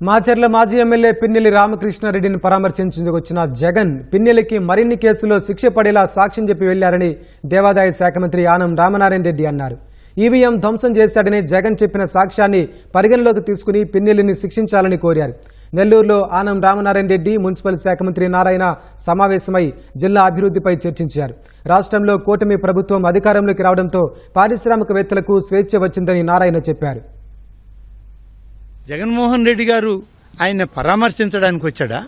మాచర్ల మాజీ ఎమ్మెల్యే పిన్నెల్లి రామకృష్ణారెడ్డిని పరామర్శించేందుకు వచ్చిన జగన్ పిన్నెల్లికి మరిన్ని కేసుల్లో శిక్ష పడేలా సాక్ష్యం చెప్పి వెళ్లారని దేవాదాయ శాఖ మంత్రి ఆనం రామనారాయణ రెడ్డి అన్నారు. ఈవీఎం ధ్వంసం చేశాడని జగన్ చెప్పిన సాక్ష్యాన్ని పరిగణలోకి తీసుకుని పిన్నెల్లిని శిక్షించాలని కోరారు. నెల్లూరులో ఆనం రామనారాయణ రెడ్డి మున్సిపల్ శాఖ మంత్రి నారాయణ సమావేశమై జిల్లా అభివృద్ధిపై చర్చించారు. రాష్ట్రంలో కూటమి ప్రభుత్వం అధికారంలోకి రావడంతో పారిశ్రామికవేత్తలకు స్వేచ్ఛ వచ్చిందని నారాయణ చెప్పారు. జగన్మోహన్ రెడ్డి గారు ఆయన్ని పరామర్శించడానికి వచ్చాడా,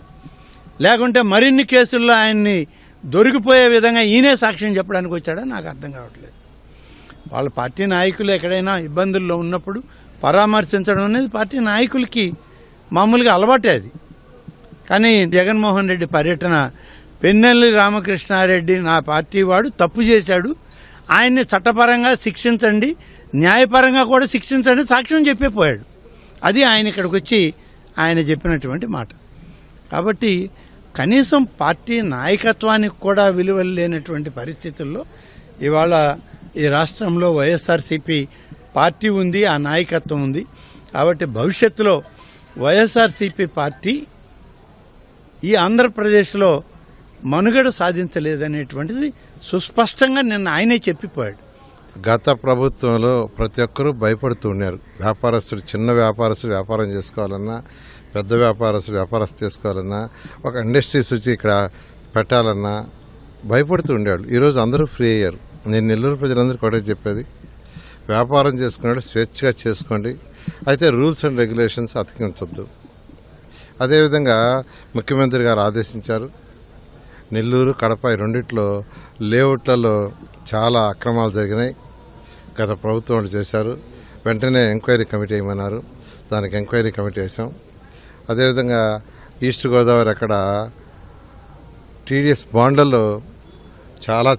లేకుంటే మరిన్ని కేసుల్లో ఆయన్ని దొరికిపోయే విధంగా ఈయనే సాక్ష్యం చెప్పడానికి వచ్చాడా నాకు అర్థం కావట్లేదు. వాళ్ళ పార్టీ నాయకులు ఎక్కడైనా ఇబ్బందుల్లో ఉన్నప్పుడు పరామర్శించడం అనేది పార్టీ నాయకులకి మామూలుగా అలవాటే అది. కానీ జగన్మోహన్ రెడ్డి పర్యటన పిన్నెల్లి రామకృష్ణారెడ్డి నా పార్టీ వాడు తప్పు చేశాడు, ఆయన్ని చట్టపరంగా శిక్షించండి, న్యాయపరంగా కూడా శిక్షించండి సాక్ష్యం చెప్పే పోయాడు. అది ఆయన ఇక్కడికి వచ్చి ఆయన చెప్పినటువంటి మాట. కాబట్టి కనీసం పార్టీ నాయకత్వానికి కూడా విలువలు లేనటువంటి పరిస్థితుల్లో ఇవాళ ఈ రాష్ట్రంలో వైఎస్ఆర్సీపీ పార్టీ ఉంది, ఆ నాయకత్వం ఉంది. కాబట్టి భవిష్యత్తులో వైఎస్ఆర్సీపీ పార్టీ ఈ ఆంధ్రప్రదేశ్లో మనుగడ సాధించలేదనేటువంటిది సుస్పష్టంగా నిన్న ఆయనే చెప్పిపోయాడు. గత ప్రభుత్వంలో ప్రతి ఒక్కరూ భయపడుతూ ఉన్నారు. వ్యాపారస్తులు, చిన్న వ్యాపారస్తులు వ్యాపారం చేసుకోవాలన్నా, పెద్ద వ్యాపారస్తులు వ్యాపారం చేసుకోవాలన్నా, ఒక ఇండస్ట్రీస్ వచ్చి ఇక్కడ పెట్టాలన్నా భయపడుతూ ఉండేవాళ్ళు. ఈరోజు అందరూ ఫ్రీ అయ్యారు. నేను నెల్లూరు ప్రజలందరికీ ఒకటే చెప్పేది, వ్యాపారం చేసుకున్నాడు స్వేచ్ఛగా చేసుకోండి, అయితే రూల్స్ అండ్ రెగ్యులేషన్స్ అతికించొద్దు. అదేవిధంగా ముఖ్యమంత్రి గారు ఆదేశించారు. నెల్లూరు, కడప రెండిట్లో లేఅవుట్లలో చాలా అక్రమాలు జరిగినాయి. గత ప్రభుత్వం వాళ్ళు చేశారు. వెంటనే ఎంక్వైరీ కమిటీ వేయమన్నారు. దానికి ఎంక్వైరీ కమిటీ వేసాం. అదేవిధంగా ఈస్ట్ గోదావరి అక్కడ టీడీఎస్ బాండ్లలో చాలా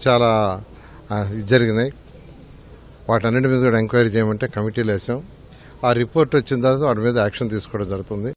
జరిగినాయి. వాటన్నిటి మీద కూడా ఎంక్వైరీ చేయమంటే కమిటీలు వేసాం. ఆ రిపోర్ట్ వచ్చిన తర్వాత వాటి మీద యాక్షన్ తీసుకోవడం జరుగుతుంది.